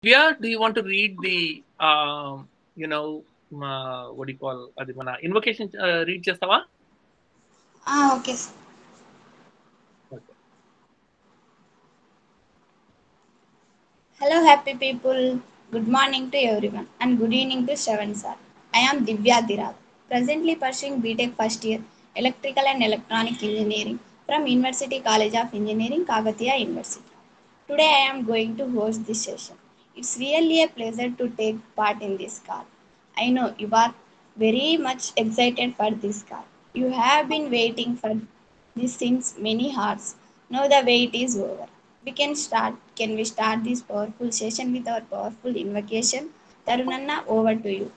Divya, do you want to read the what do you call అది మన invocation read చేస్తావా? Okay. Okay. Hello, happy people. Good morning to everyone and good evening to Shravan sir. I am Divya Dirab, presently pursuing BTech first year Electrical and Electronic Engineering from University College of Engineering, Kagatiya University. Today I am going to host this session. It's really a pleasure to take part in this call. I know you are very much excited for this call. You have been waiting for this since many hours. Now the wait is over. We can start. Can we start this powerful session with our powerful invocation? Tarunanna, over to you.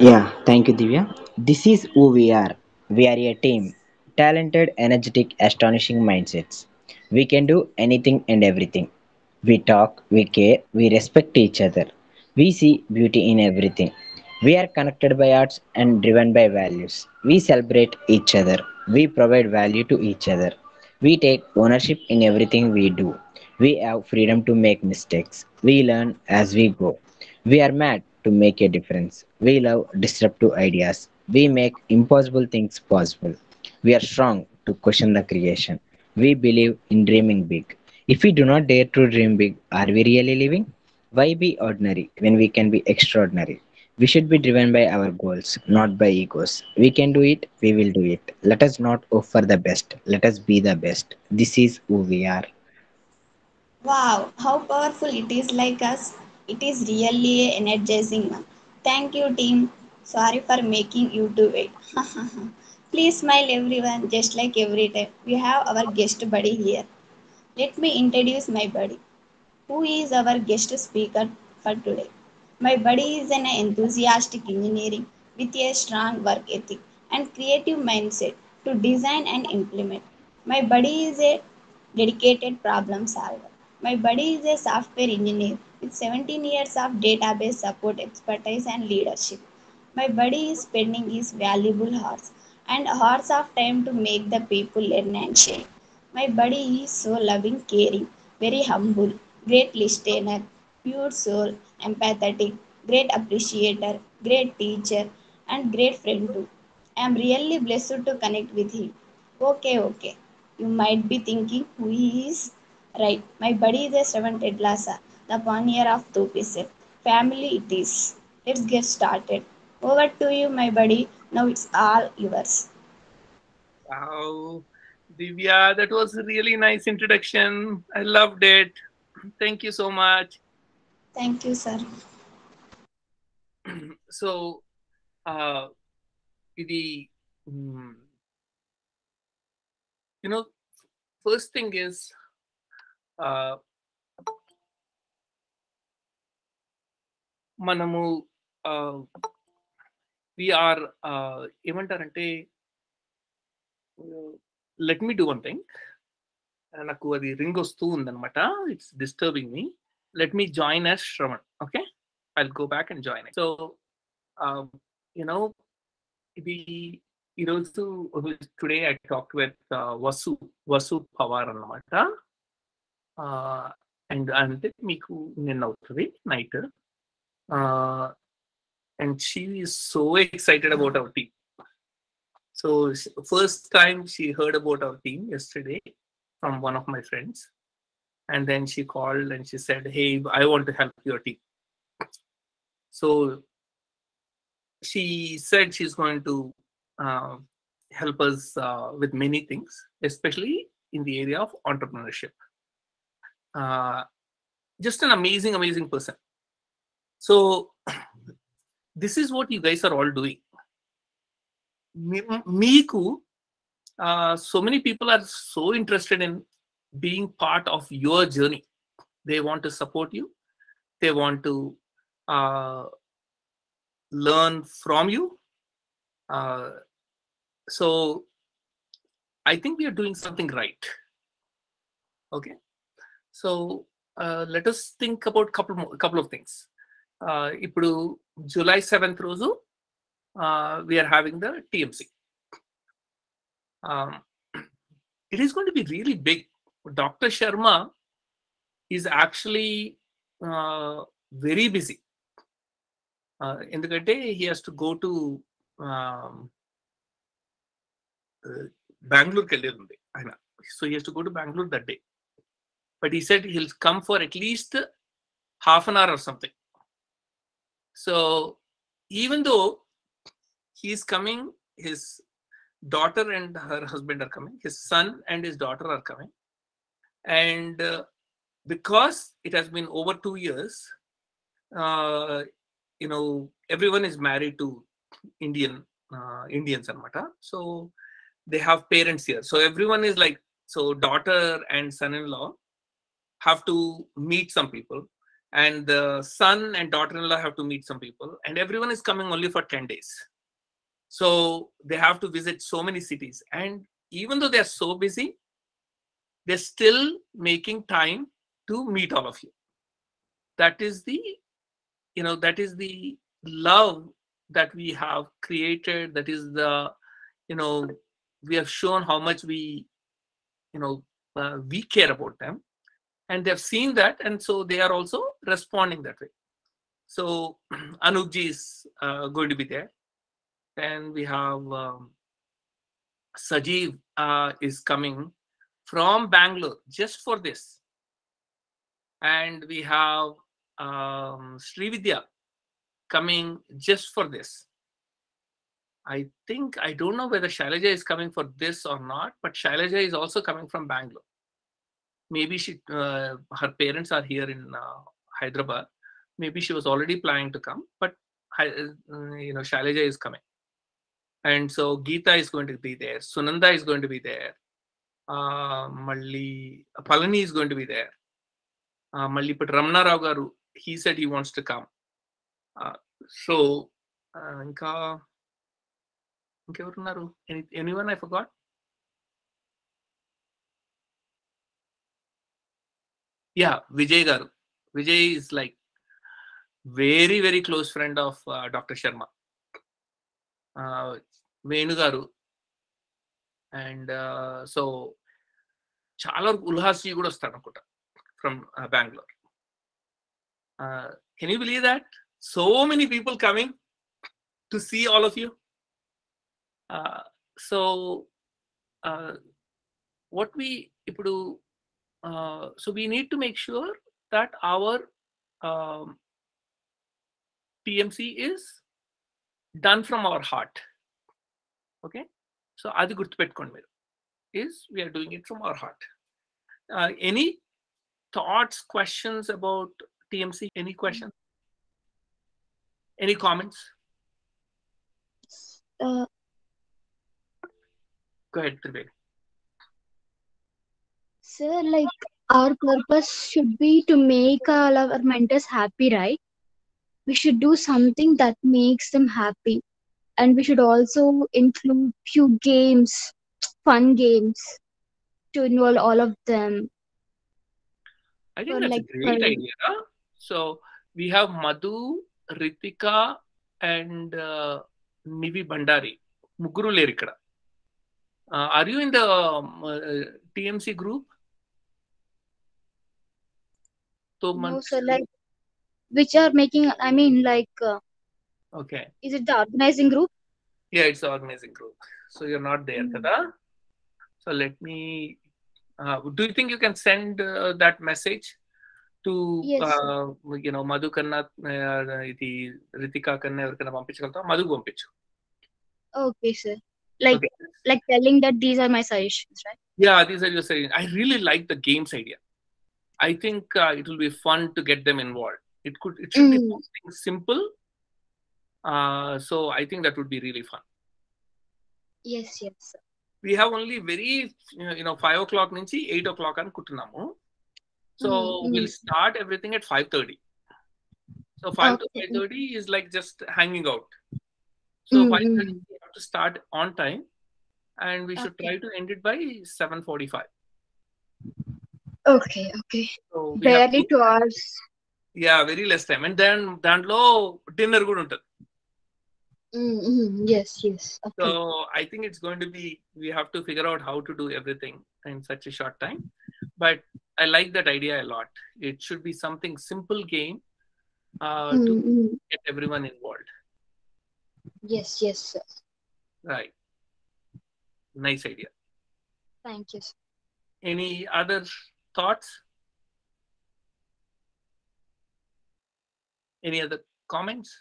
Yeah, thank you, Divya. This is who we are. We are a team. Talented, energetic, astonishing mindsets. We can do anything and everything. We talk, we care, we respect each other. We see beauty in everything. We are connected by arts and driven by values. We celebrate each other. We provide value to each other. We take ownership in everything we do. We have freedom to make mistakes. We learn as we go. We are mad to make a difference. We love disruptive ideas. We make impossible things possible. We are strong to question the creation. We believe in dreaming big. If we do not dare to dream big, are we really living? Why be ordinary when we can be extraordinary? We should be driven by our goals, not by egos. We can do it, we will do it. Let us not hope for the best. Let us be the best. This is who we are. Wow, how powerful it is like us. It is really an energizing one. Thank you, team. Sorry for making you do it. Please smile, everyone, just like every time. We have our guest buddy here. Let me introduce my buddy, who is our guest speaker for today. My buddy is an enthusiastic engineering with a strong work ethic and creative mindset to design and implement. My buddy is a dedicated problem solver. My buddy is a software engineer with 17 years of database support expertise and leadership. My buddy is spending his valuable hours and hours of time to make the people learn and share. My buddy is so loving, caring, very humble, great listener, pure soul, empathetic, great appreciator, great teacher, and great friend too. I am really blessed to connect with him. Okay. You might be thinking who he is. Right, my buddy is a Shravan Tedla, the pioneer of Thop. Family it is. Let's get started. Over to you, my buddy. Now it's all yours. Wow, Divya, that was a really nice introduction. I loved it. Thank you so much. Thank you, sir. So, uh, the mm, you know, first thing is uh, మనము we are ఏమంటారంటే let me do one thing. నాకు అది ring వస్తూ ఉందన్నమాట. It's disturbing me. Let me join as Shravan. Okay, I'll go back and join. So you know ఇది ఈరోజు today I talk with Vasu Pawar అన్నమాట. And అంటే మీకు నిన్న అవుతుంది night. And she is so excited about our team. So first time she heard about our team yesterday from one of my friends, and then she called and she said, "Hey, I want to help your team." So she said she's going to uh, help us with many things, especially in the area of entrepreneurship. Uh, just an amazing person. So this is what you guys are all doing. Miku, so many people are so interested in being part of your journey. They want to support you. They want to uh, learn from you. Uh, so I think we are doing something right. Okay. So let us think about couple of things. ఇప్పుడు July 7th రోజు we are having the TMC. Um, it is going to be really big. Dr. Sharma is actually very busy. ఎందుకంటే he has to go to బెంగళూరుకి వెళ్ళేది ఉంది ఆయన. So he has to go to Bangalore that day. But he said he'll come for at least half an hour or something. So even though he's coming, his daughter and her husband are coming, his son and his daughter are coming. And because it has been over 2 years, everyone is married to Indians anamata. So they have parents here. So everyone is like, so daughter and son-in-law have to meet some people, and the son and daughter-in-law have to meet some people, and everyone is coming only for 10 days. So they have to visit so many cities, and even though they are so busy, they're still making time to meet all of you. That is the love that we have created. That is we have shown how much we care about them, and they've seen that, and so they are also responding that way. So Anupji is going to be there. Then we have Sajeev is coming from Bangalore just for this. And we have Srividya coming just for this. I don't know whether Shailaja is coming for this or not, but Shailaja is also coming from Bangalore. Maybe her parents are here in Hyderabad. Maybe she was already planning to come, but Shailaja is coming. And so Geeta is going to be there. Sunanda is going to be there. Malli Palani is going to be there. Malli Pat Ramna Rao garu, he said he wants to come. So anyone I forgot? Yeah, Vijay garu. Vijay is like very, very close friend of Dr. Sharma. Venu garu. And so చాలా Ulhas G కూడా వస్తాడు అనుకుంటా from Bangalore. Can you believe that? So many people coming to see all of you. So what we ipudu so we need to make sure that our TMC is done from our heart. Okay, so adi gurtupettukondi meeru is we are doing it from our heart. Any thoughts, questions about TMC? Any questions? Any comments? Go ahead, Trivedi. Sir, like our purpose should be to make all our mentors happy, right? We should do something that makes them happy, and we should also include few games, fun games, to involve all of them. I think So, that's like, a great idea. Huh? So we have Madhu, Ritika, and Nivi Bandari. Muguru leru ikkada. Are you in the TMC group? no, sir, like which are making, I mean, like Okay. is it the organizing group? Yeah, it's the organizing group. So you're not there, kada? So let me. Do you think you can send that message to Yes, Madhu kanna iti Ritika kanna evarkana pampichagalta? Madhu పంపించు. okay, sir. Like Okay. like telling that these are my suggestions, right? Yeah, these are your suggestions. I really like the games idea. I think it will be fun to get them involved. It should be something simple. So I think that would be really fun. Yes, yes, sir. We have only very 5 o'clock nunchi 8 o'clock అనుకుంటున్నాము. So we'll start everything at 5:30. So 5 to 5:30 is like just hanging out. So 5:30 we have to start on time, and we should try to end it by 7:45. Okay. So we have Barely 2 hours. very less time, and then దాంట్లో dinner కూడా ఉంటుంది. Yes, yes, okay. So I think it's going to be, we have to figure out how to do everything in such a short time. But I like that idea a lot. It should be something simple game to Mm-hmm. get everyone involved. Yes, yes, sir. Right. Nice idea. Thank you, sir. Any other thoughts? Any other comments?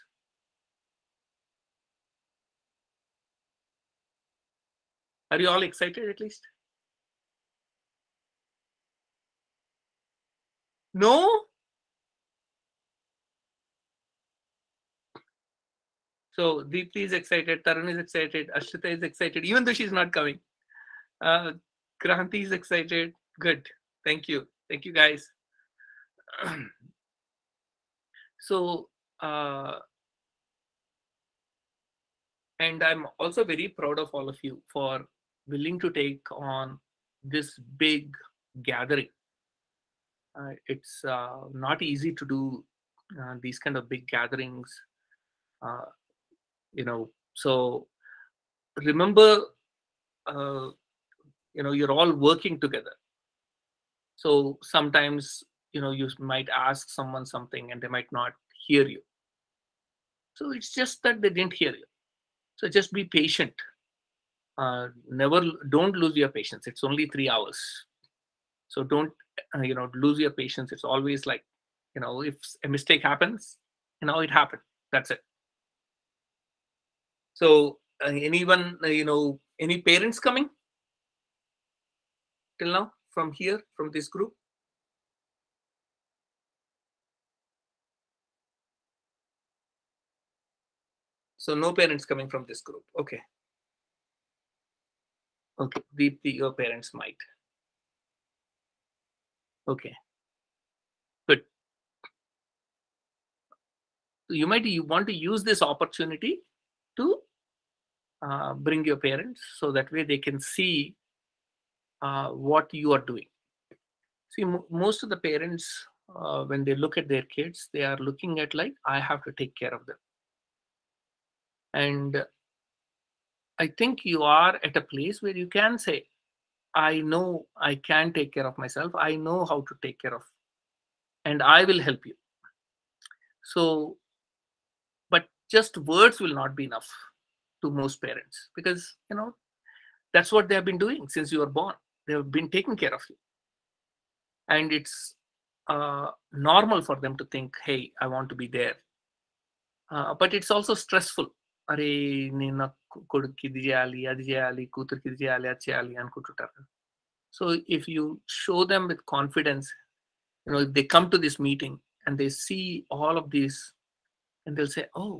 Are you all excited at least? No? So Deepthi is excited, Tarun is excited, Ashrita is excited, even though she's not coming. Uh, Kranti is excited. Good. Thank you. Thank you, guys. So, and I'm also very proud of all of you for willing to take on this big gathering. It's not easy to do these kind of big gatherings, uh, So remember, uh, you're all working together. So sometimes, you might ask someone something and they might not hear you. So it's just that they didn't hear you. So just be patient. Never, don't lose your patience. It's only 3 hours. So don't, lose your patience. It's always like, if a mistake happens, it happened. That's it. So anyone, any parents coming till now from here, from this group? So no parents coming from this group. Okay. Okay. Your parents might. Okay. Good. So you want to use this opportunity to bring your parents so that way they can see what you are doing. See, most of the parents, when they look at their kids, they are looking at like, I have to take care of them. And I think you are at a place where you can say, I know I can take care of myself. I know how to take care of, and I will help you. So, but just words will not be enough to most parents because, that's what they have been doing since you were born. They have been taking care of you. And it's normal for them to think, hey, I want to be there. But it's also stressful. అరే నేను నా కొడుక్కి ఇది చేయాలి అది చేయాలి కూతురికి ఇది చేయాలి అది చేయాలి అనుకుంటుంటారు. So if you show them with confidence, if they come to this meeting and they see all of these and they'll say, oh,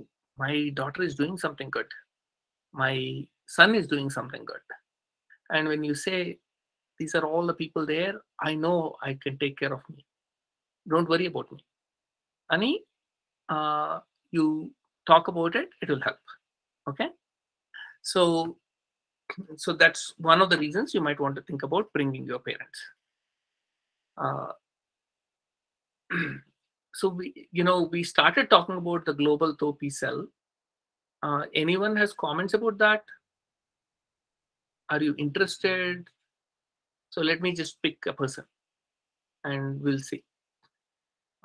my daughter is doing something good, my son is doing something good. And when you say, these are all the people there, I know I can take care of me, don't worry about me, Ani, you talk about it, it will help. Okay. So that's one of the reasons you might want to think about bringing your parents. uh, so we started talking about the global Thopi cell. Anyone has comments about that? Are you interested? So let me just pick a person and we'll see.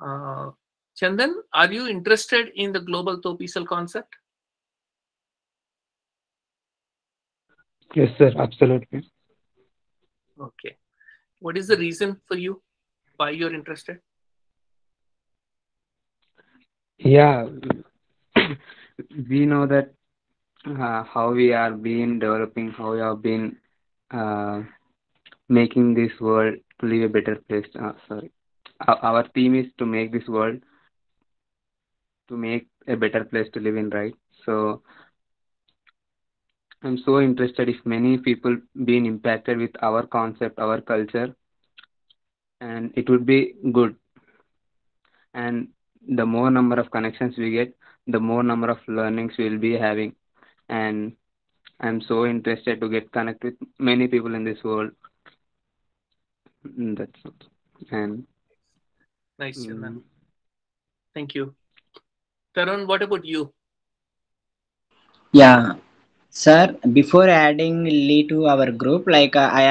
uh, Chandan, are you interested in the global Thopi cell concept? Yes, sir, absolutely. Okay. What is the reason for you why you're interested? Yeah, we know that how we are been developing, how we have been uh, making this world to live a better place. Sorry, our theme is to make this world to make a better place to live in, right? So I'm so interested if many people been impacted with our concept, our culture, and it would be good. And the more number of connections we get, the more number of learnings we'll be having. And I'm so interested to get connect with many people in this world. That's it. And Nice, Chandan. mm, Thank you. Tarun, what about you? Yeah, sir. Before adding Lee to our group, like I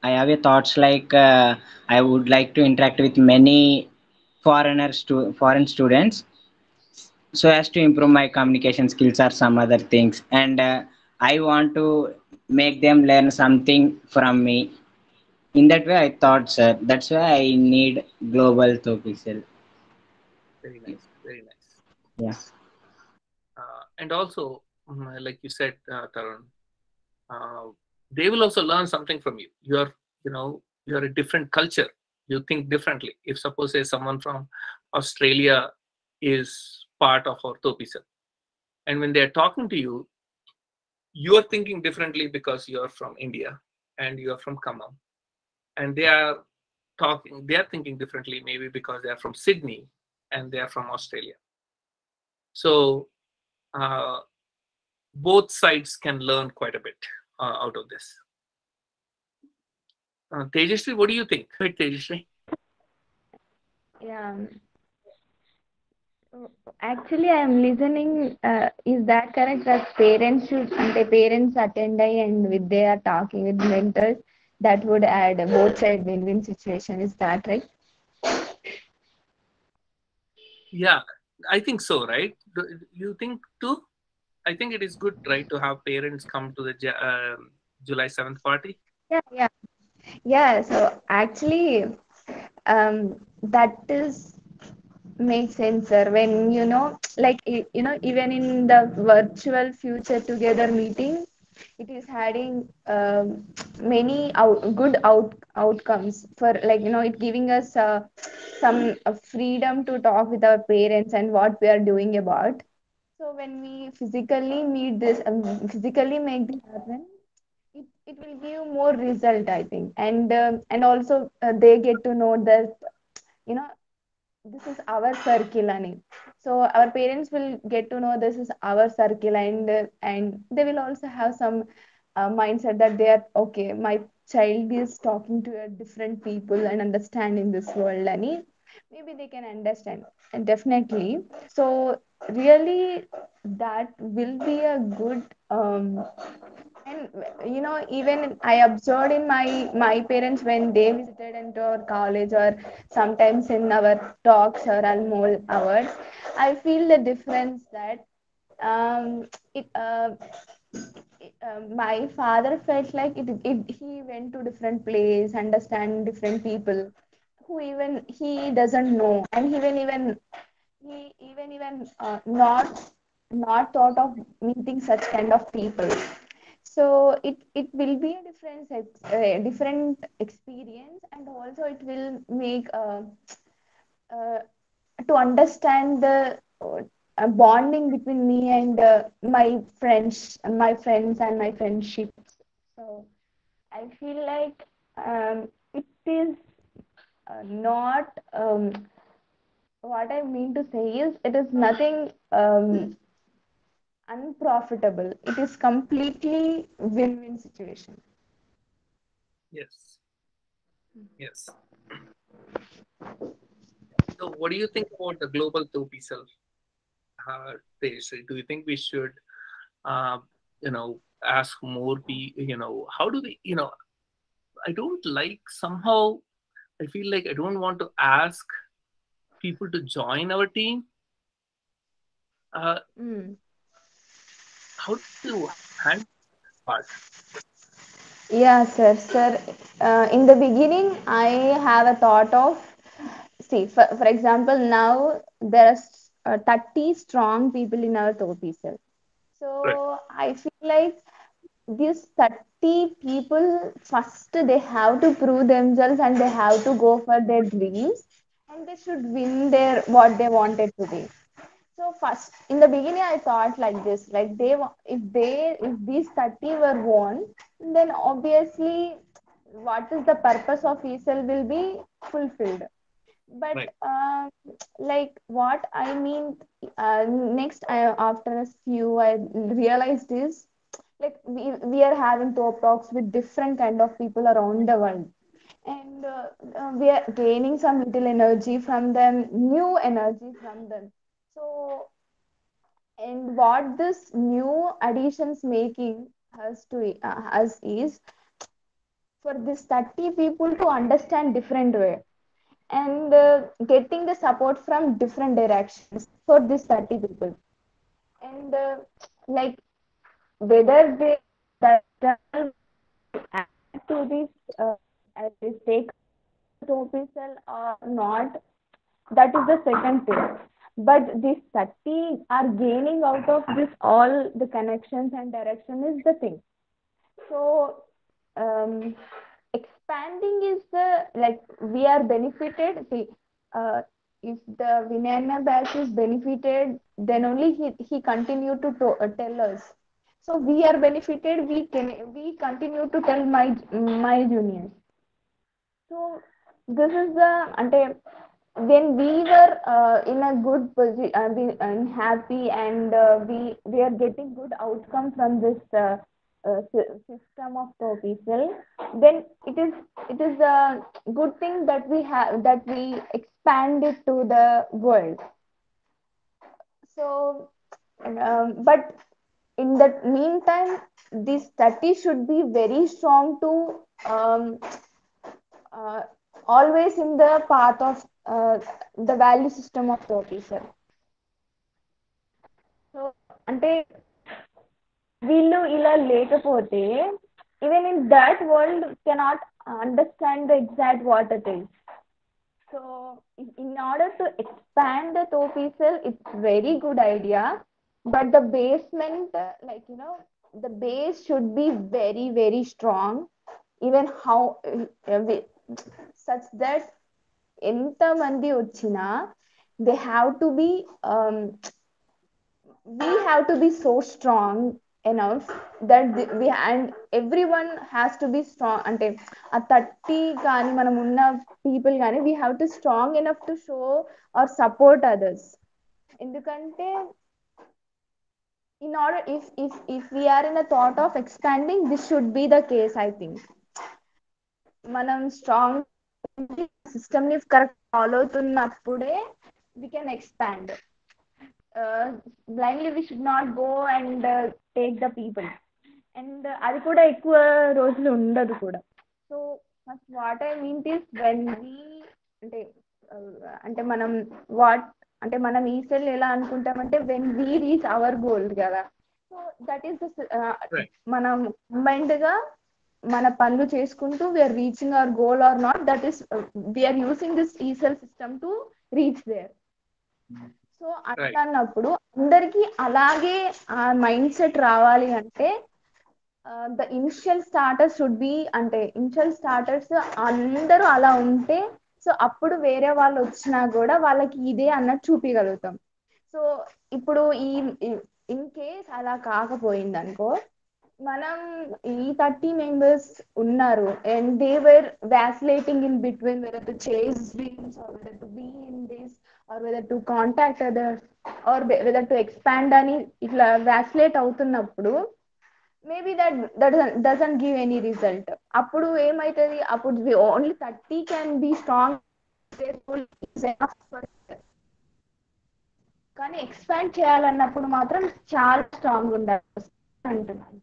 have a thoughts like I would like to interact with many foreign students so as to improve my communication skills or some other things, and I want to make them learn something from me. In that way, I thought, sir. That's why I need global Topixel. Very nice, very nice. Yeah. And also, like you said, Tarun, uh, they will also learn something from you. You're a different culture. You think differently. If suppose say someone from Australia is part of our Topisa, and when they're talking to you, you're thinking differently because you're from India and you're from Kamam, and they are thinking differently maybe because they are from Sydney and they are from Australia. So uh, both sides can learn quite a bit out of this. Tejasvi, what do you think? Right, Tejasvi? Yeah, actually, I am listening. Is that correct? That parents should, and the parents attend and with they are talking with mentors, that would add both side win-win situation. Is that right? Yeah, I think so, right? You think too? I think it is good, right, to have parents come to the July 7th party. Yeah, yeah, yeah. So actually, that is makes sense, sir. When like even in the virtual future together meeting, it is having many outcomes for like it giving us some freedom to talk with our parents and what we are doing about. So when we physically meet this, physically make this happen, it will give more result, I think, and also they get to know that you know this is our circle and so our parents will get to know this is our circle, and they will also have some mindset that they are okay, my child is talking to a different people and understanding this world, and maybe they can understand, and definitely. So really that will be a good and even I observed in my parents when they visited into our college or sometimes in our talks or almol hours, I feel the difference that it my father felt like he went to different place, understand different people who even he doesn't know, and he even not thought of meeting such kind of people. So it will be a different experience, and also it will make uh, to understand the bonding between me and my friends and my friendships. So I feel like it is not what I mean to say is it is nothing unprofitable. It is completely win-win situation. Yes, yes. So, what do you think about the global Topisa? Tejasvi? Do you think we should, uh, ask more people? How do we? I don't like somehow. I feel like I don't want to ask people to join our team. Uh, Mm. how do you handle that part? Yeah, sir. In the beginning, I have a thought of, see, for example, now there are 30 strong people in our Topisa. Right, So I feel like these 30 people, first they have to prove themselves and they have to go for their dreams, and they should win their what they wanted to be. So first, in the beginning, I thought like this: like if these 30 were won, then obviously, what is the purpose of ESL will be fulfilled. But right, like what I mean, next, after a few, I realized is like we are having talks with different kind of people around the world, and we are gaining some little energy from them, new energy from them. So And what this new additions making us is for this 30 people to understand different way, and getting the support from different directions for this 30 people. And like whether they that channel add to this as they take topical or not, that is the second thing. But this 30 are gaining out of this all the connections and direction is the thing. So um, expanding is the like we are benefited. See, if the Vinayana batch is benefited, then only he continue to tell us. So we are benefited. We continue to tell my juniors. So this is the ante when we were in a good position, happy, and we are getting good outcome from this system of proposal. Then it is a good thing that we expand it to the world. So, but in the meantime, this study should be very strong to uh, always in the path of the value system of the officer. So అంటే వీళ్ళు ఇలా లేకపోతే even in that world cannot understand the exact what it is. So in order to expand the తోపీసల్ it's very good idea, but the basement like the base should be very very strong, even how such that ఎంత మంది వచ్చినా they have to be we have to be so strong enough that we and everyone has to be strong అంటే ఆ 30 కానీ మనం ఉన్న people కానీ we have to strong enough to show or support others. ఎందుకంటే in order if we are in a thought of expanding, this should be the case. I think మనం strong system ని correct follow అవుతున్నప్పుడే we can expand. Blindly we should not go and take the people, and అది కూడా ఎక్కువ రోజులు ఉండదు కూడా. So what I mean is when we అంటే అంటే మనం వాట్ అంటే మనం ఈ సెల్ ఎలా అనుకుంటామంటే when we reach our goal కదా. సో దట్ ఈస్ మనం కంబైన్డ్ గా మన పనులు చేసుకుంటూ we're reaching our goal or not, that is we're using this ఈ cell system to reach there. So అట్లా అన్నప్పుడు అందరికి అలాగే ఆ మైండ్ సెట్ రావాలి అంటే the initial starters should be అంటే ఇనిషియల్ స్టార్టర్స్ అందరూ అలా ఉంటే సో అప్పుడు వేరే వాళ్ళు వచ్చినా కూడా వాళ్ళకి ఇదే అన్నట్టు చూపించగలుగుతాం. సో ఇప్పుడు ఇన్ కేస్ అలా కాకపోయింది అనుకో, మనం ఈ 30 మెంబర్స్ ఉన్నారు and they were vacillating in between whether to chase dreams or whether to be in this or whether to contact others or whether to expand అని ఇట్లా వ్యాసిలేట్ అవుతున్నప్పుడు maybe that doesn't give any result. అప్పుడు ఏమవుతుంది, అప్పుడు only 30 can be strong కానీ expand చేయాలన్నప్పుడు మాత్రం చాలా స్ట్రాంగ్ ఉండాలి అంటున్నాను.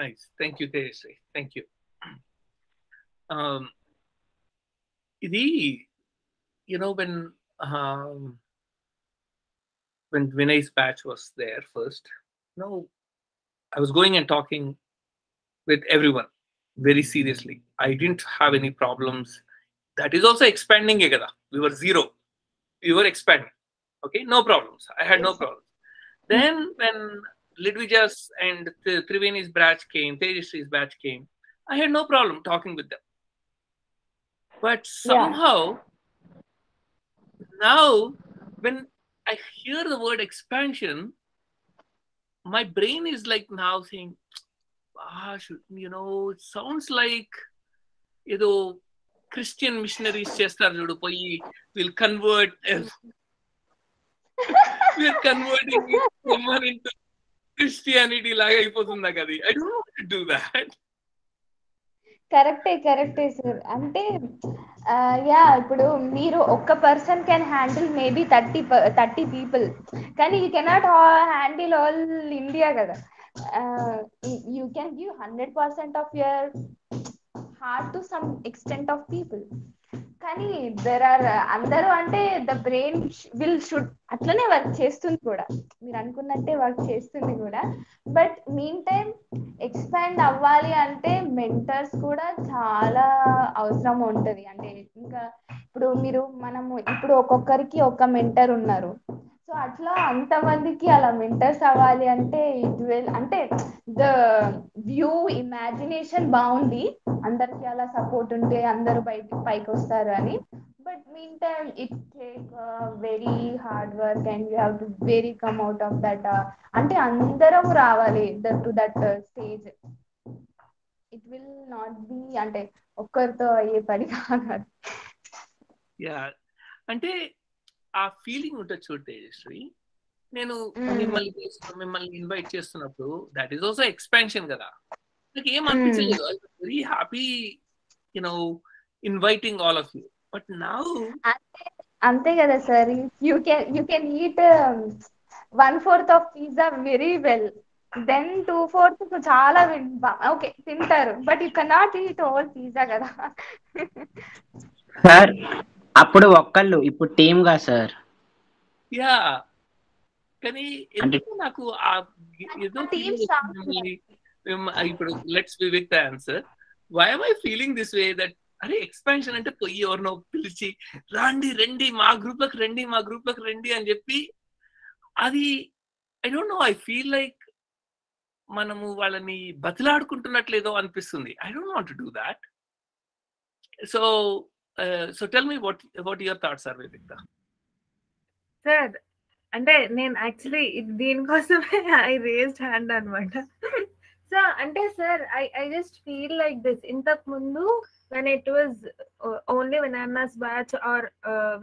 Nice. Thank you, Tejasri. Thank you. Idi, when Vinay's batch was there first, I was going and talking with everyone very seriously. I didn't have any problems. That is also expanding agada. We were zero. We were expanding. Okay, no problems. I had no problems. Then when Lidvija's and Triveni's batch came, Tejasri's batch came, I had no problem talking with them. But somehow, now when I hear the word expansion, my brain is like now saying, it sounds like, Christian missionaries chestar judu poyi will convert. We're converting someone into Christianity laga అయిపోతుందా కదా. I don't want to do that. కరెక్టే sir. అంటే yeah ఇప్పుడు మీరు ఒక్క person can handle maybe 30 people, కానీ you cannot handle all India కదా. You can give 100% of your heart to some extent of people. కానీ దెర్ ఆర్ అందరూ అంటే ద బ్రెయిన్ షుడ్ అట్లనే వర్క్ చేస్తుంది కూడా, మీరు అనుకున్నట్టే వర్క్ చేస్తుంది కూడా. బట్ మీన్ టైం ఎక్స్పాండ్ అవ్వాలి అంటే మెంటర్స్ కూడా చాలా అవసరం ఉంటుంది. అంటే ఇంకా ఇప్పుడు మనము ఇప్పుడు ఒక్కొక్కరికి ఒక మెంటర్ ఉన్నారు. సో అట్లా అంతమందికి అలా మెంటర్స్ అవ్వాలి అంటే ఇట్ విల్ అంటే ద వ్యూ ఇమాజినేషన్ బాగుంది, అందరికి అలా సపోర్ట్ ఉంటే అందరూ పైకి వస్తారు అని. But mean time it take very hard work and you have to very come out of that. అంటే అందరం రావాలి to that stage. It will not be అంటే ఒక్కరితో అయ్యే పని కాదు. యా, అంటే ఆ ఫీలింగ్ ఉంటుంది చూడు తేజస్వి. నేను మిమ్మల్ని ఇన్వైట్ చేస్తున్నప్పుడు దట్ ఈస్ ఆల్సో ఎక్స్పాన్షన్ కదా. నాకు ఏం అనిపించలేదు. I was very happy inviting all of you. But now అంతే కదా sir, you can eat 1/4 of pizza very well, then 2/4 చాలా ఓకే తింటారు, but you cannot eat whole pizza కదా. సార్ అప్పుడు ఒక్కళ్ళు ఇప్పుడు టీమ్గా సార్. యా, కానీ అంటే ఎందుకు నాకు ఏదో టీమ్ ఫీలింగ్ స్ట్రాంగ్. మిమ్మల్ని ఇప్పుడు let's Vivek the answer. Why am I feeling this way that అరే ఎక్స్పాన్షన్ అంటే పోయి ఎవరినో పిలిచి రండి మా గ్రూప్ లకు రండి అని చెప్పి, అది I don't know, I feel like మనము వాళ్ళని బతిలాడుకుంటున్నట్లేదో అనిపిస్తుంది. I don't want to do that. So tell me what your thoughts are Vivek. Sir అంటే నేను యాక్చువల్లీ దీనికోసమే ఐ రేస్డ్ హ్యాండ్ అనమాట. సో అంటే sir I just feel like this. ఇంతకు ముందు when it was only Vinana's batch or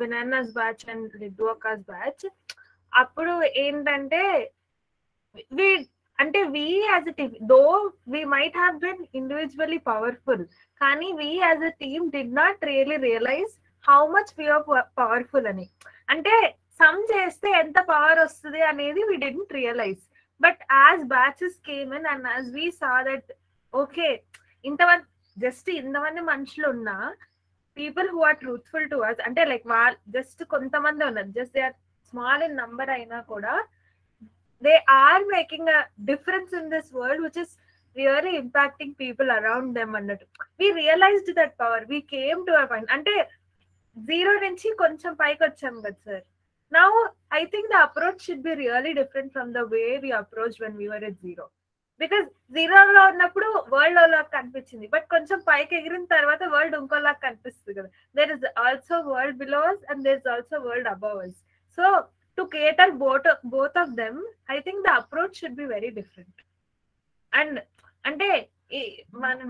Vinana's batch and Ridwaka's batch, అప్పుడు ఏంటంటే we as a team, though we might have been individually powerful, కానీ we as a team did not really realize how much we are powerful అని. అంటే some చేస్తే ఎంత power వస్తుంది అనేది we didn't realize. But as batches came in and as we saw that okay, ఇంతమంది మనుషులు ఉన్నా, people who are truthful to us, అంటే లైక్ వాళ్ళు జస్ట్ కొంతమంది ఉన్నారు, just they are small in number అయినా కూడా they are making a difference in this world which is really impacting people around them అన్నట్టు. We realized that power, we came to our point. అంటే 0 నుంచి కొంచెం పైకి వచ్చాం కదా sir. Now I think the approach should be really different from the way we approached when we were at 0. Because 0 లో ఉన్నప్పుడు world అలా కనిపించింది, బట్ కొంచెం పైకి ఎగిరిన తర్వాత వరల్డ్ ఇంకోలా కనిపిస్తుంది కదా. There is also world below us and there is also world above us. So to cater both of them, I think the approach should be very different. And అంటే మనం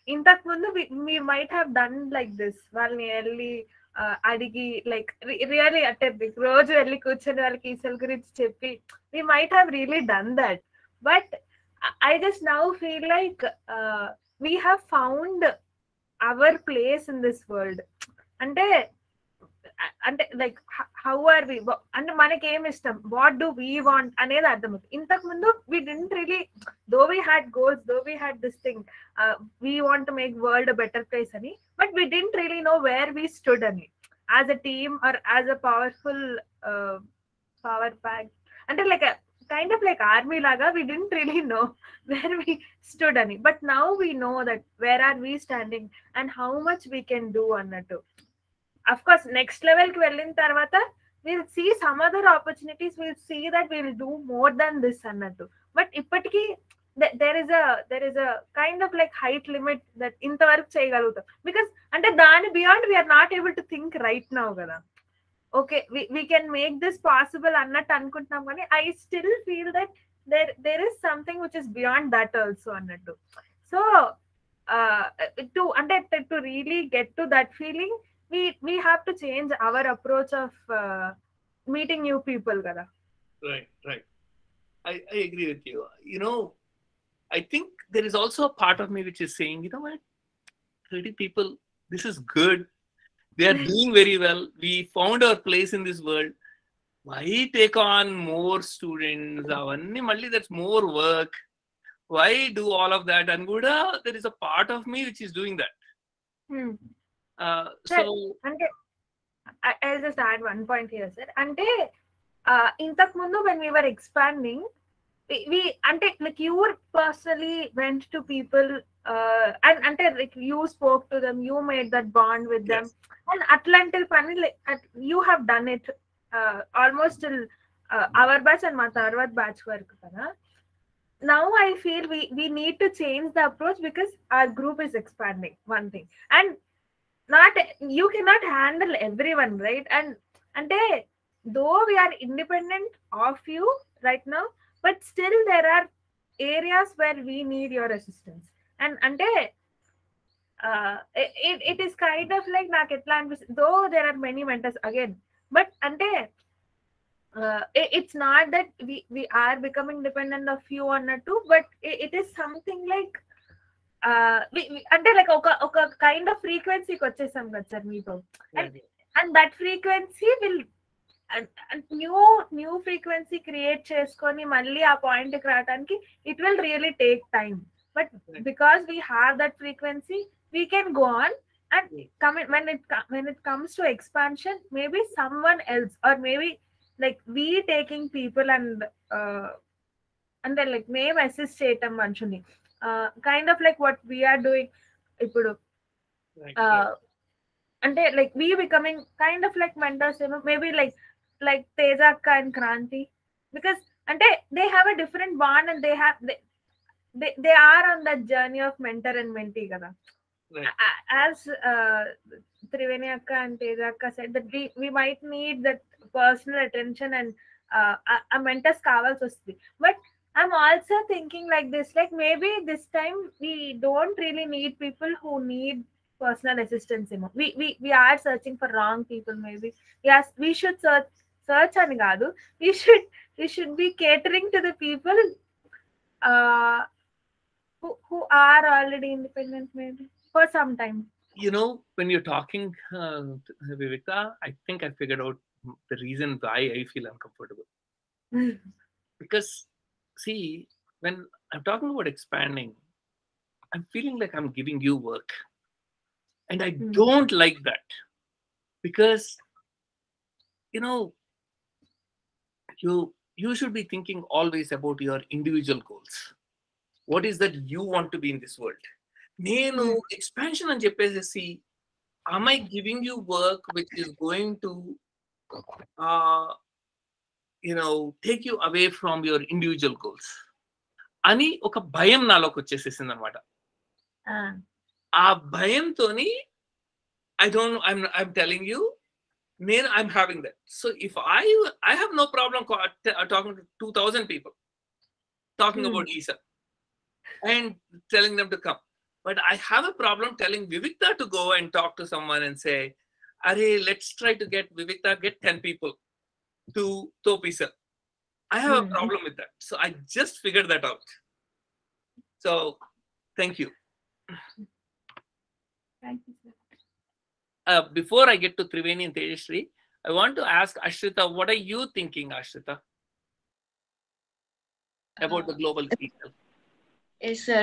ఇంతకు ముందు we might have done like this, వాళ్ళని వెళ్ళి అడిగి like really అంటే రోజు వెళ్ళి కూర్చొని వాళ్ళకి ఈసెల్ గురించి చెప్పి we might have really done that. But I just now feel like we have found our place in this world. అంటే లైక్ హౌ ఆర్ వి, అంటే మనకి ఏమి ఇష్టం, వాట్ డూ వీ వాంట్ అనేది అర్థమవుతుంది. ఇంతకు ముందు we didn't really, though we had goals, though we had this thing, we want to make world a better place అని, but we didn't really know where we stood అని, as a team or as a powerful power pack. అంటే like kind of like army laga, we didn't really know where we stood ani, but now we know that where are we standing and how much we can do అన్నట్టు. Of course next level ki వెళ్ళిన తర్వాత we'll see some other opportunities, we'll see that we'll do more than this అన్నట్టు. But ఇప్పటికీ there is a kind of like height limit that ఇంతవరకు చేయగలుగుతాం, because అంటే దాని beyond we are not able to think right now కదా. Okay, we can make this possible అన్నట్టు అనుకుంటున్నాం, కానీ I still feel that there is something which is beyond that also అన్నట్టు. So to really get to that feeling, we have to change our approach of meeting new people kada. Right. I agree with you. I think there is also a part of me which is saying, you know what, 30 people. This is good. They are doing very well. We found our place in this world. Why take on more students? Avanni malli that's more work. Why do all of that? And Guda, there is a part of me which is doing that. Sir, So అంటే I'll just add one point here, sir. అంటే ఇంతకు ముందు when we were expanding, we అంటే like you personally went to people and అంటే like you spoke to them, you made that bond with them, and అట్లాంటి పని you have done it almost till our batch and మా తర్వాత batch వరకు కదా. Now I feel we need to change the approach because our group is expanding, one thing, and not you cannot handle everyone, right? And though we are independent of you right now, but still there are areas where we need your assistance. And it is kind of like నాకు ఎట్లా అనిపిస్తుంది, though there are many mentors again, but అంటే it's not that we are becoming dependent of you అన్నట్టు, but it is something like అంటే like ఒక kind of ఫ్రీక్వెన్సీకి వచ్చేసాం కదా సార్ మీతో, and that frequency will new frequency create చేసుకొని మళ్ళీ ఆ పాయింట్కి రావడానికి it will really take time. But because we have that frequency we can go on. And when it comes to expansion, maybe someone else, or maybe like we taking people and then like మేము assist చేయటం మనుషుల్ని, kind of like what we are doing ఇప్పుడు, అంటే like we becoming kind of like mentors, you know, maybe like Teja Akka and Kranti, because ante they have a different bond and they are on that journey of mentor and mentee kada. As Triveni Akka and Teja Akka said that we might need that personal attention and a mentors కావాల్సి వస్తుంది. But I'm also thinking like this, like maybe this time we don't really need people who need personal assistance, you know. We are searching for wrong people, maybe. Yes, we should search అని కాదు, we should be catering to the people who are already independent, maybe for some time. You know, when you're talking, Viveka, I think I figured out the reason why I feel uncomfortable. Because see, when I'm talking about expanding, I'm feeling like I'm giving you work, and I don't like that, because you know, you should be thinking always about your individual goals. What is that you want to be in this world? Nenu expansion అని చెప్పేసి, am I giving you work which is going to take you away from your individual goals అని ఒక భయం నాలోకి వచ్చేసేసింది అనమాట. ఆ భయంతోని I'm telling you, I'm having that. So if I have no problem talking to 2,000 people, talking about ESA and telling them to come. But I have a problem telling Vivikta to go and talk to someone and say, "Arey, let's try to get Vivikta, get 10 people to Thop ESA." I have a problem with that. So I just figured that out. So thank you. Thank you, sir. Before I get to Triveni and Tejashree, I want to ask Ashrita, what are you thinking, Ashrita, about the global people? Yes, sir.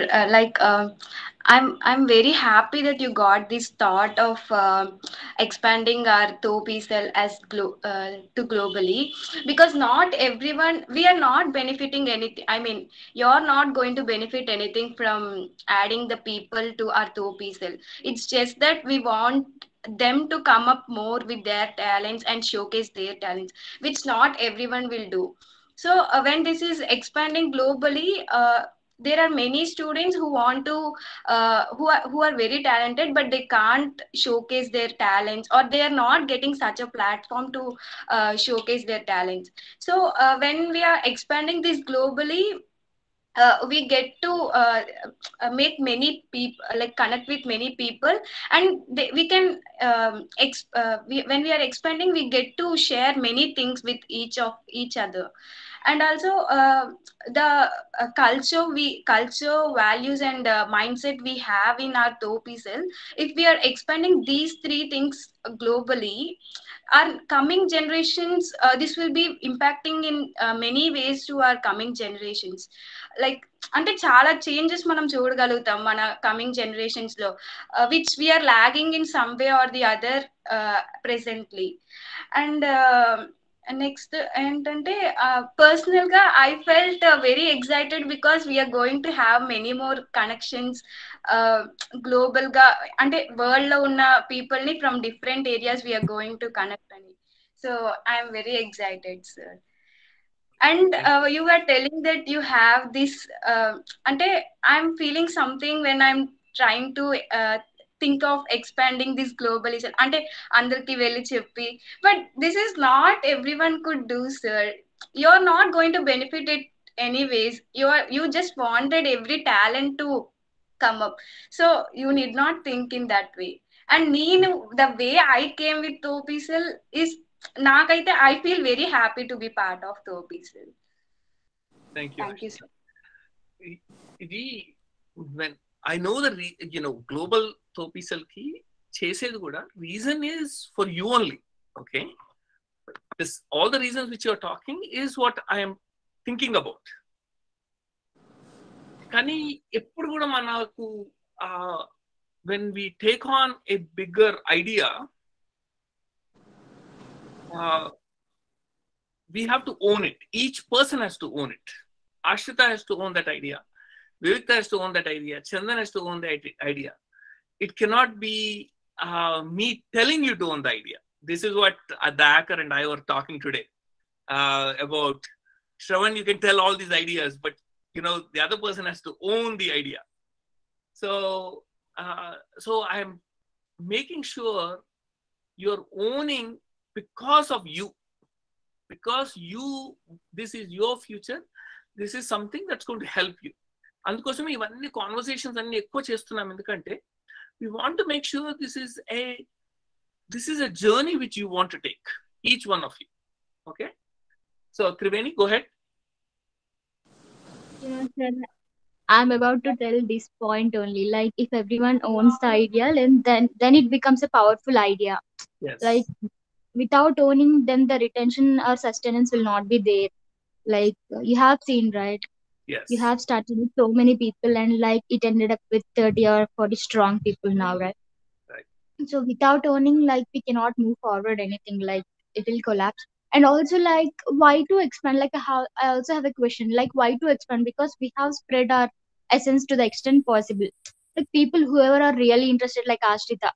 I'm very happy that you got this thought of expanding our Thopi cell as to globally, because not everyone, we are not benefiting anything. I mean, you're not going to benefit anything from adding the people to our Thopi cell. It's just that we want them to come up more with their talents and showcase their talents, which not everyone will do. So when this is expanding globally, there are many students who want to who are very talented, but they can't showcase their talents, or they are not getting such a platform to showcase their talents. So when we are expanding this globally, we get to make many people, like connect with many people, and we can when we are expanding, we get to share many things with each other. And also the culture values and mindset we have in our Topi cell, if we are expanding these three things globally, our coming generations, this will be impacting in many ways to our coming generations. Like, అంటే చాలా changes మనం చూడగలుగుతాం మన coming generations లో, which we're lagging in some way or the other presently. And next ఏంటంటే, personal గా I felt very excited because we're going to have many more connections global గా, అంటే వరల్డ్ లో ఉన్న పీపుల్ ని from different areas we're going to connect అని. So I'm very excited, sir. And you were telling that you have this ante I'm feeling something when I'm trying to think of expanding this globalization, ante andarki velli cheppi, but this is not everyone could do, sir. You're not going to benefit it anyways. You just wanted every talent to come up, so you need not think in that way. And నేను the way I came with Topisel is, నాకైతే I feel very happy to be part of Topisel. Thank you. Thank you, sir. When I know the global Topisel ki chesedi kuda reason is for you only. Okay, this all the reasons which you are talking is what I am thinking about. Kani eppudu kuda manaku when we take on a bigger idea, we have to own it. Each person has to own it. Ashrita has to own that idea. Vivikta has to own that idea. Chandan has to own that idea. It cannot be me telling you to own the idea. This is what Dayakar and I were talking today about. Shravan, you can tell all these ideas, but the other person has to own the idea. So I am making sure you're owning because of you. Because this is your future. This is something that's going to help you. అందుకోసం ఇవన్నీ conversations అన్ని ఎక్కువ చేస్తున్నాం, ఎందుకంటే we want to make sure this is a journey which you want to take, each one of you. Okay, so Triveni, go ahead. Yeah, sir. I'm about to tell this point only. Like, if everyone owns the idea, then it becomes a powerful idea. Yes. Like, without owning, then the retention or sustenance will not be there. Like, you have seen, right? Yes. You have started with so many people, and like it ended up with 30 or 40 strong people now, right? Right. So without owning, like, we cannot move forward anything. Like, it will collapse. And also, like, why to expand? Like, I also have a question. Like, why to expand? Because we have spread our essence to the extent possible. Like, people whoever are really interested, like Ashrita,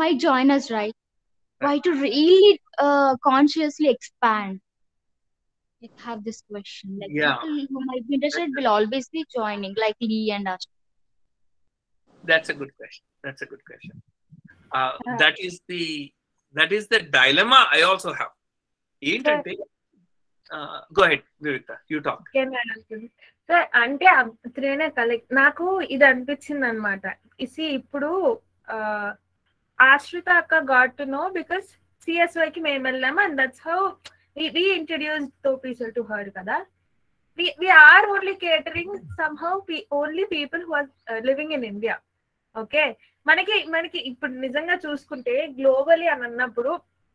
might join us, right? Why to really consciously expand? You have this question. Like, Yeah. people who might be interested will always be joining, like Lee and Ashrita. That's a good question. That is the dilemma I also have. ఏంటంటే go ahead, Vivikta, you talk. Sir, అంటే త్రినేక, like నాకు ఇది అనిపించింది అనమాట. ఇప్పుడు ఆశ్రిత అక్క got to know because CSY కి మేము వెళ్ళాము, and that's how we introduced Topisel to her kada. We are only catering somehow only people who are living in India. Okay, మనకి ఇప్పుడు నిజంగా చూసుకుంటే గ్లోబలీ అని అన్నప్పుడు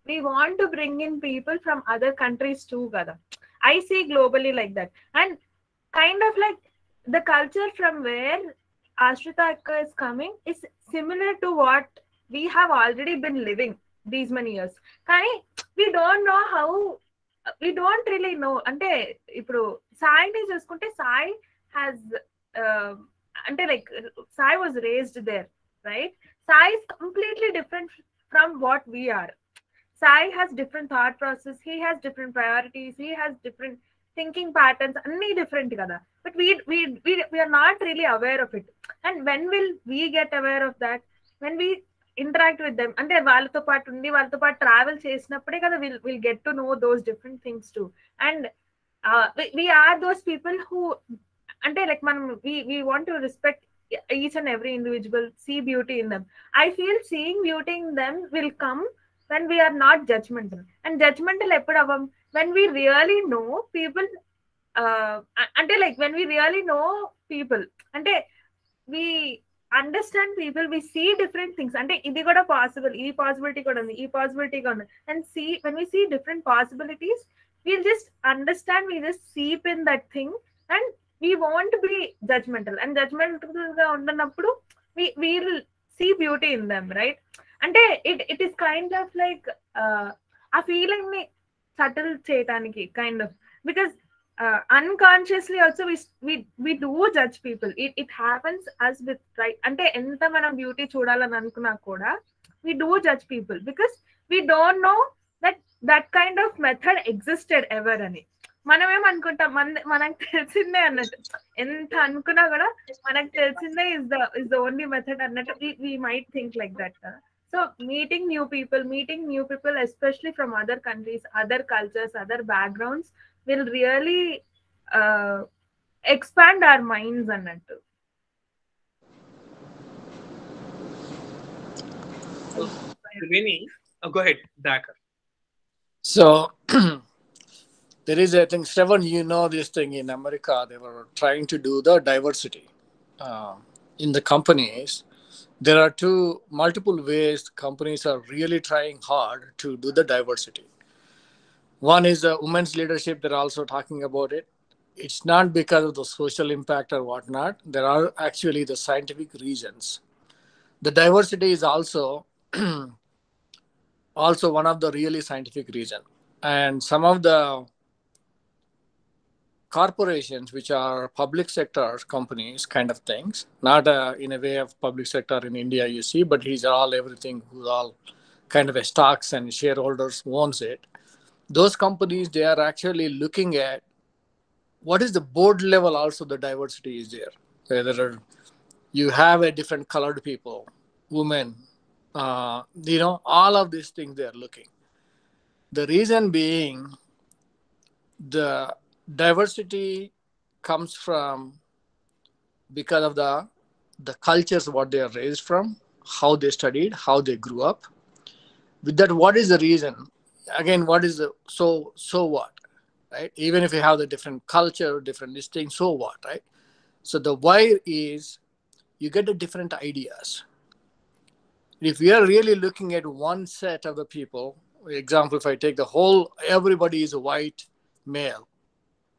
we want to bring in people from other countries too kada. I see globally like that, and kind of like the culture from where Ashrita Akka is coming is similar to what we have already been living these many years. Kani we don't know how, we don't really know. అంటే ఇప్పుడు సాయిని చూసుకుంటే Sai has అంటే like Sai was raised there, right? Sai is completely different from what we are. Sai has different thought process, he has different priorities, he has different thinking patterns, anni different kada. But we are not really aware of it. And when will we get aware of that? When we interact with them, అంటే వాళ్ళతో పాటు ఉండి వాళ్ళతో పాటు travel చేసినప్పుడే కదా we'll get to know those different things too. And we are those people who అంటే like మనం we want to respect each and every individual, see beauty in them. I feel seeing beauty in them will come when we are not judgmental. And judgmental ఎప్పుడు అవ్వం when we really know people. అంటే like when we really know people, అంటే we understand people, we see different things. అంటే ఇది కూడా possible, ఈ possibility కూడా ఉంది, ఈ పాసిబిలిటీ కూడా ఉంది. And see, when we see different possibilities, we'll just understand, we just seep in that thing, and we won't be judgmental. And judgmental గా ఉన్నప్పుడు we'll see beauty in them, right? అంటే it is kind of like ఆ feeling ని subtle చేయడానికి kind of, because unconsciously also we do judge people. It happens as with, right? అంటే ఎంత మనం beauty చూడాలని అనుకున్నా కూడా we do judge people because we don't know that kind of method existed ever అని. మనం ఏమనుకుంటాం, మనకు తెలిసిందే అన్నట్టు, ఎంత అనుకున్నా కూడా మనకు తెలిసిందే is the only method అన్నట్టు we might think like that. So meeting new people especially from other countries, other cultures, other backgrounds will really expand our minds అన్నట్టు. Vinny, go ahead, Dakar. So there is, I think, Shravan, you know this thing in America, they were trying to do the diversity in the companies. There are multiple ways companies are really trying hard to do the diversity. One is women's leadership. They're also talking about it. It's not because of the social impact or whatnot. There are actually the scientific reasons. The diversity is also one of the really scientific reason. And some of the corporations, which are public sector companies kind of things, not in a way of public sector in India, you see, but these are all everything who's all kind of a stocks and shareholders owns it. Those companies, they are actually looking at what is the board level also the diversity is there. Whether you have a different colored people, women, all of these things they are looking. The reason being the diversity comes from because of the cultures what they are raised from, how they studied, how they grew up. With that, what is the reason? Again, what is the so what, right? Even if you have the different culture, different this thing, so what, right? So the why is you get the different ideas. If we are really looking at one set of the people, example, if I take the whole, everybody is a white male,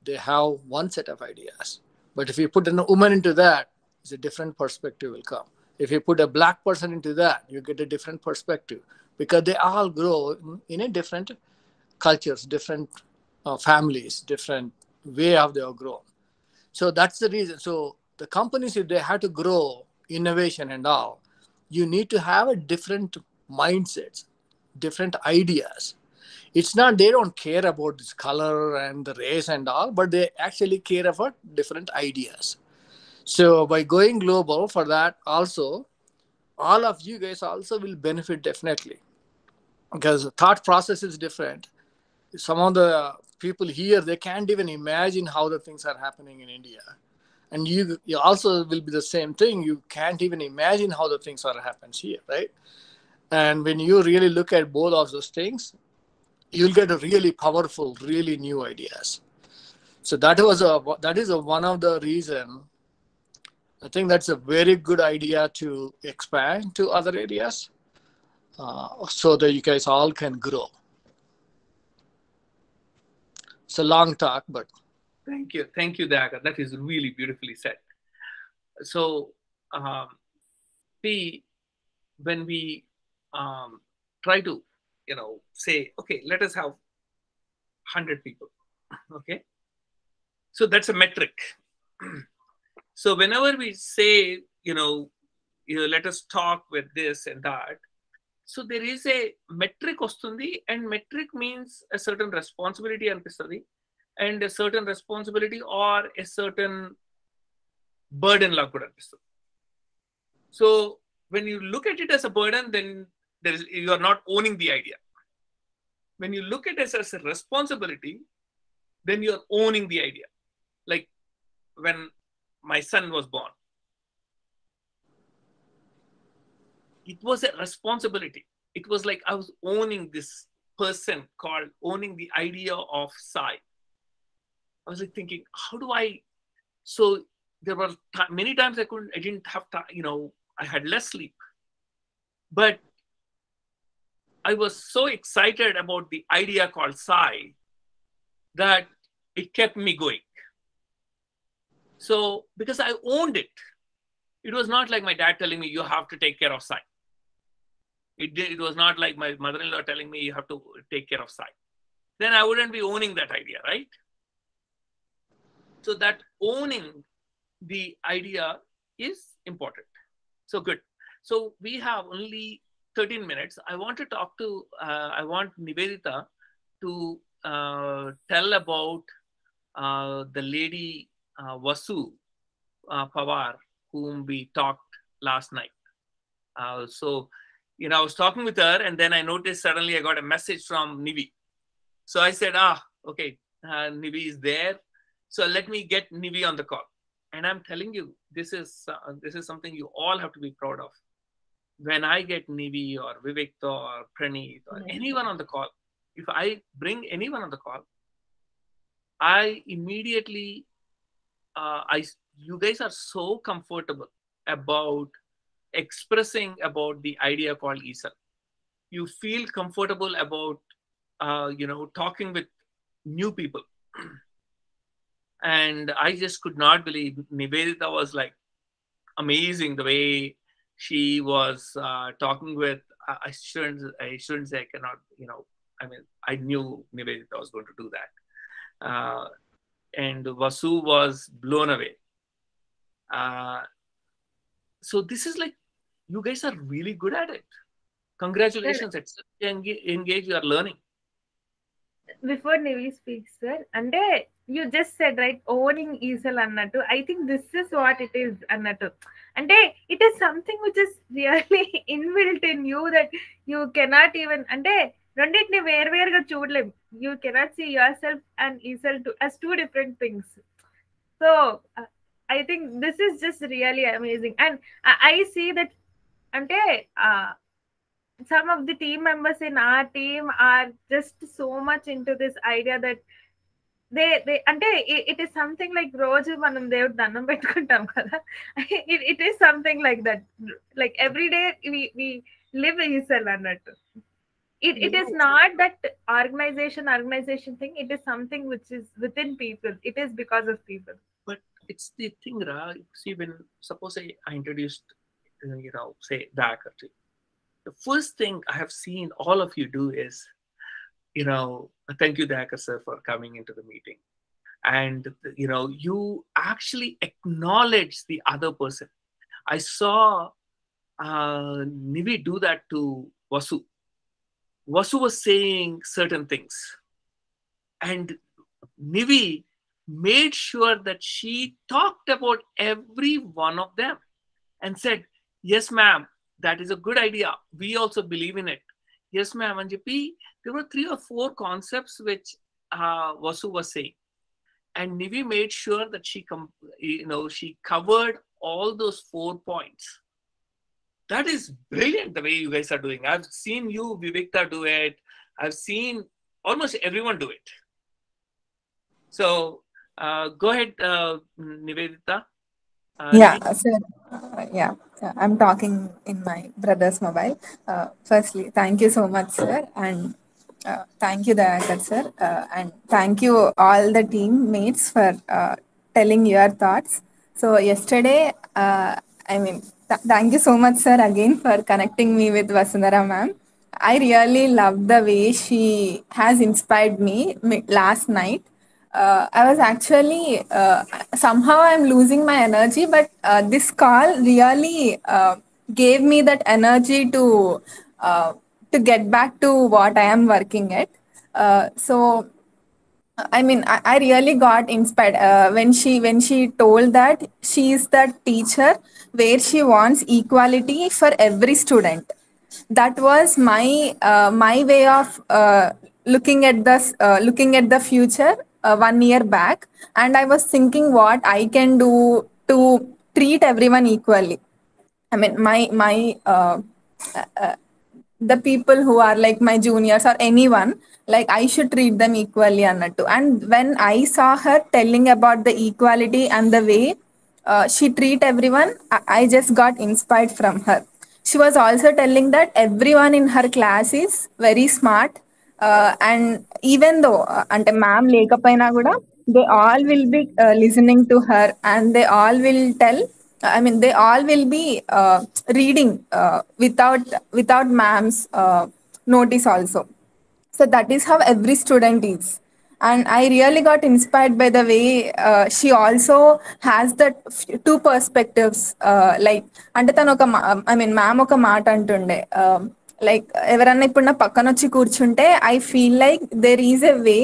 they have one set of ideas. But if you put a woman into that, it's a different perspective will come. If you put a black person into that, you get a different perspective, because they all grow in a different cultures, different families, different way of they are grown. So that's the reason. So the companies, if they have to grow innovation and all, you need to have a different mindsets, different ideas. It's not they don't care about this color and the race and all, but they actually care about different ideas. So by going global for that also, all of you guys also will benefit definitely, because the thought process is different. Some of the people here, they can't even imagine how the things are happening in India. And you also will be the same thing. You can't even imagine how the things are happens here, right? And when you really look at both of those things, you'll get a really powerful, really new ideas. So that is one of the reason. I think that's a very good idea to expand to other areas, so that you guys all can grow. It's a long talk, but Thank you, Dakar. That is really beautifully said. So, see, when we try to, say, okay, let us have 100 people, okay? So that's a metric. So whenever we say, let us talk with this and that, so there is a metric ostundi, and metric means a certain responsibility anpistadi, and a certain responsibility or a certain burden la kuda anpistadi. So when you look at it as a burden, then you are not owning the idea. When you look at it as a responsibility, then you are owning the idea. Like when my son was born. It was a responsibility. It was like I was owning this person, called owning the idea of Sai. I was like thinking, how do I? So there were many times I didn't have time. I had less sleep, but I was so excited about the idea called Sai that it kept me going. So because I owned it, it was not like my dad telling me you have to take care of Sai. It was not like my mother-in-law telling me you have to take care of Sai. Then I wouldn't be owning that idea, right? So that owning the idea is important. So good. So we have only 13 minutes. I want to talk to, I want Nivedita to tell about the lady Vasu Pawar, whom we talked last night. So, I was talking with her, and then I noticed suddenly I got a message from Nivi. So I said, okay, Nivi is there. So let me get Nivi on the call. And I'm telling you, this is something you all have to be proud of. When I get Nivi or Vivekta or Praneeth or anyone on the call, if I bring anyone on the call, I immediately, you guys are so comfortable about expressing about the idea called ESL. You feel comfortable about, talking with new people. And I just could not believe Nivedita was like amazing the way she was talking with. I shouldn't say I cannot, I knew Nivedita was going to do that. And Vasu was blown away. So this is like, you guys are really good at it. Congratulations. It's engage, you are learning. Before Nivi speaks, sir, and you just said, right, owning ESL annattu. I think this is what it is annattu. And it is something which is really inbuilt in you that you cannot even, రెండింటిని వేరువేరుగా చూడలేం. You cannot see yourself and ESL as two different things. So I think this is just really amazing. And I see that some of the team members in our team are just so much into this idea that they it is something like రోజు మనం దేవుడు దండం పెట్టుకుంటాం కదా. It is something like that. Like every day we live ESL అన్నట్టు. It is not that organization thing. It is something which is within people. It is because of people. But it's the thing, see, when suppose I introduced, say Dakar, the first thing I have seen all of you do is, thank you, Dakar sir, for coming into the meeting. And, you actually acknowledge the other person. I saw Nivi do that to Vasu. Vasu was saying certain things. And Nivi made sure that she talked about every one of them and said, yes, ma'am, that is a good idea. We also believe in it. Yes, ma'am. And there were 3 or 4 concepts which Vasu was saying. And Nivi made sure that she covered all those 4 points. That is brilliant the way you guys are doing. I've seen you, Vivekta, do it. I've seen almost everyone do it. So go ahead, Nivedita. Sir. I'm talking in my brother's mobile. Firstly, thank you so much, sir, and thank you, Dayakar sir, and thank you all the teammates for telling your thoughts. So yesterday, thank you so much, sir, again for connecting me with Vasundhara ma'am. I really love the way she has inspired me last night. I was actually somehow I'm losing my energy, but this call really gave me that energy to get back to what I am working at. So I really got inspired when she told that she is the teacher where she wants equality for every student. That was my way of looking at the future 1 year back, and I was thinking what I can do to treat everyone equally. I mean, the people who are like my juniors or anyone, like I should treat them equally annattu. And when I saw her telling about the equality and the way she treat everyone, I just got inspired from her. She was also telling that everyone in her class is very smart, and even though ante ma'am lekapayina kuda, they all will be listening to her, and they all will tell, I mean, they all will be reading without ma'am's notice also. So that is how every student is. And I really got inspired by the way she also has that two perspectives. Like అంటే తను ఒక I mean ma'am ఒక మాట అంటుండే, like ఎవరన్నా ఇప్పుడు నా పక్కన వచ్చి కూర్చుంటే I feel like there is a way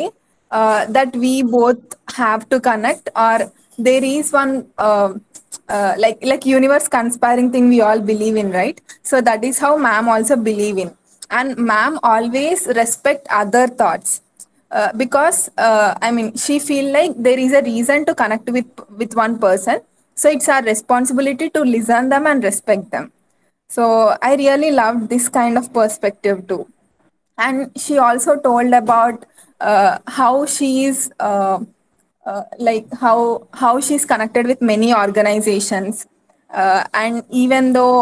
that we both have to connect, or there is one like universe conspiring thing we all believe in, right? So that is how ma'am also believe in. And ma'am always respect other thoughts, because I mean, she feel like there is a reason to connect with one person, so it's our responsibility to listen them and respect them. So I really loved this kind of perspective too. And she also told about how she is like how she's connected with many organizations, and even though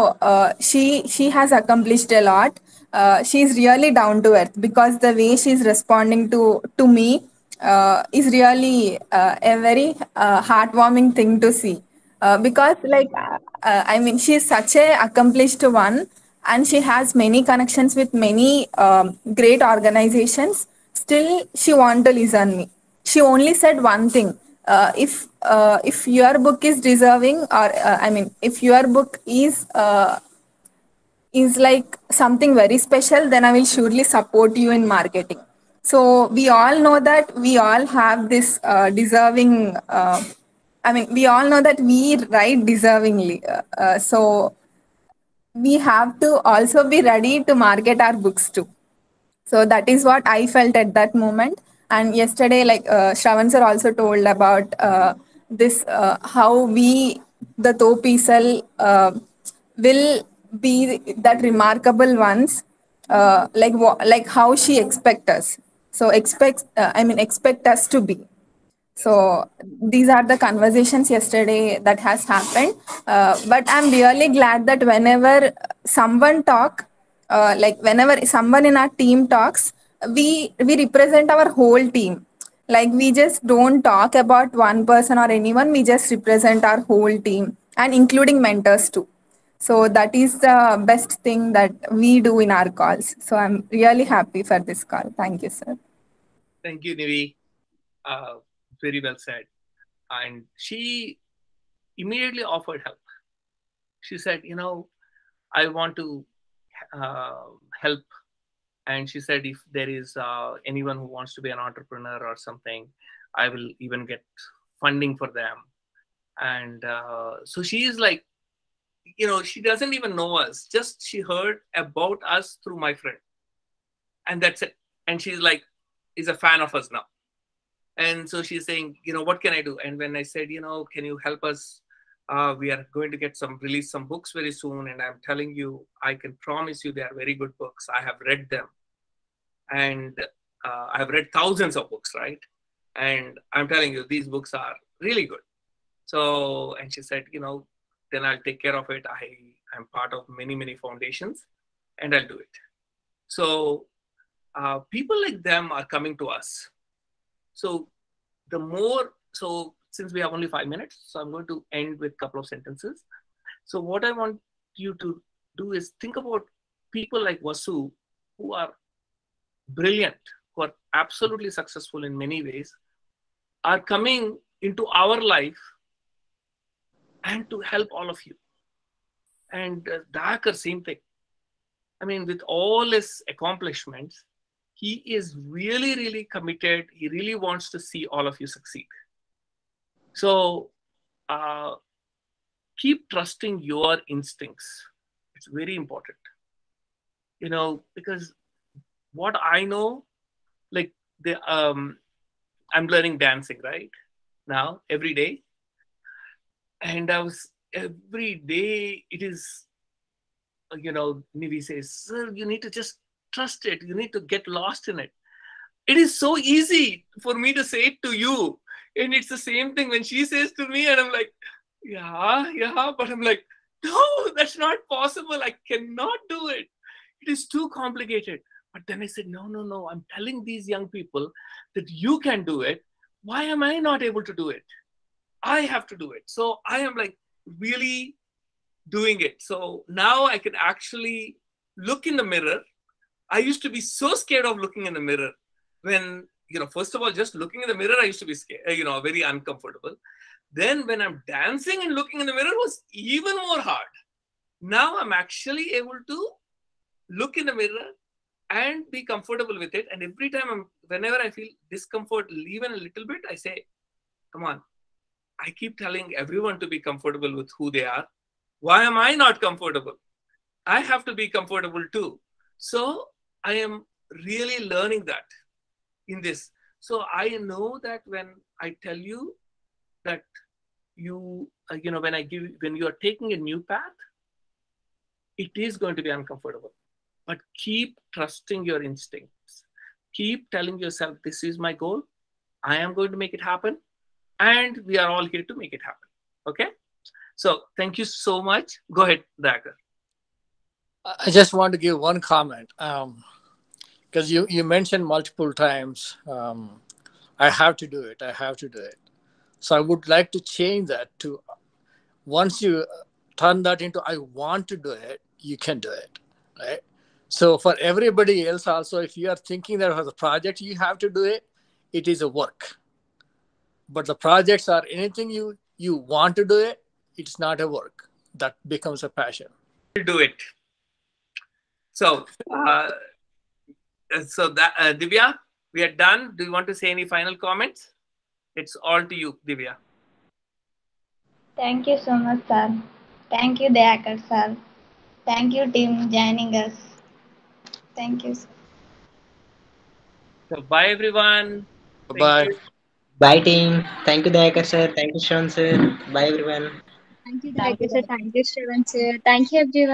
she has accomplished a lot, she's really down to earth, because the way she's responding to me is really a very heartwarming thing to see. Because like I mean, she's such a accomplished one, and she has many connections with many great organizations. Still she want to listen me. She only said one thing: if your book is deserving, or I mean, if your book is like something very special, then I will surely support you in marketing. So we all know that we all have this deserving. I mean, we all know that we write deservingly. So we have to also be ready to market our books too. So that is what I felt at that moment. And yesterday, like Shravan sir also told about this, how we, the Thopisal, will be that remarkable ones, like how she expect us. So expect us to be. So these are the conversations yesterday that has happened. But I'm really glad that whenever someone talk, like whenever someone in our team talks, we represent our whole team. Like we just don't talk about one person or anyone. We just represent our whole team, and including mentors too. So that is the best thing that we do in our calls. So I'm really happy for this call. Thank you, sir. Thank you, Nivi. Very well said. And she immediately offered help. She said, I want to help. And she said, if there is anyone who wants to be an entrepreneur or something, I will even get funding for them. And so she is like, she doesn't even know us. Just she heard about us through my friend. And that's it. And she's like, is a fan of us now. And so she's saying, what can I do? And when I said, can you help us? We are going to release some books very soon. And I'm telling you, I can promise you they are very good books. I have read them. And I have read thousands of books, right? And I'm telling you, these books are really good. So, and she said, then I'll take care of it. I'm part of many, many foundations, and I'll do it. So people like them are coming to us. So since we have only 5 minutes, so I'm going to end with a couple of sentences. So what I want you to do is think about people like Vasu, who are brilliant, who are absolutely successful in many ways, are coming into our life and to help all of you. And Dakar, same thing. I mean, with all his accomplishments, he is really, really committed. He really wants to see all of you succeed. So keep trusting your instincts. It's very important. Because what I know, like I'm learning dancing right now every day. And I was every day it is, Nivi says, sir, you need to just trust it. You need to get lost in it. It is so easy for me to say it to you. And it's the same thing when she says to me, and I'm like, yeah, but I'm like, no, that's not possible. I cannot do it. It is too complicated. But then I said, no, I'm telling these young people that you can do it. Why am I not able to do it? I have to do it. So I am like really doing it. So now I can actually look in the mirror. I used to be so scared of looking in the mirror when, first of all, just looking in the mirror, I used to be scared, very uncomfortable. Then when I'm dancing and looking in the mirror was even more hard. Now I'm actually able to look in the mirror and be comfortable with it. And every time whenever I feel discomfort, even a little bit, I say, come on. I keep telling everyone to be comfortable with who they are. Why am I not comfortable? I have to be comfortable too. So I am really learning that in this. So I know that when I tell you that when you are taking a new path, it is going to be uncomfortable. But keep trusting your instincts. Keep telling yourself, this is my goal. I am going to make it happen. And we are all here to make it happen. Okay? So thank you so much. Go ahead, Dagar. I just want to give one comment. Because you mentioned multiple times, I have to do it. I have to do it. So I would like to change that to, once you turn that into I want to do it, you can do it, right? So for everybody else also, if you are thinking that for the project you have to do it, it is a work. But the projects are anything you want to do it, it's not a work. That becomes a passion. Do it. So, Divya, we are done. Do you want to say any final comments? It's all to you, Divya. Thank you so much, sir. Thank you, Dayakar, sir. Thank you, team, joining us. Thank you, sir. So, bye, everyone. Thank Bye. you. Bye, team. Thank you, Dayakar sir. Thank you, Sean sir. Bye, everyone. Thank you, Thank Director you. sir. Thank you, Shravan sir. Thank you, everyone.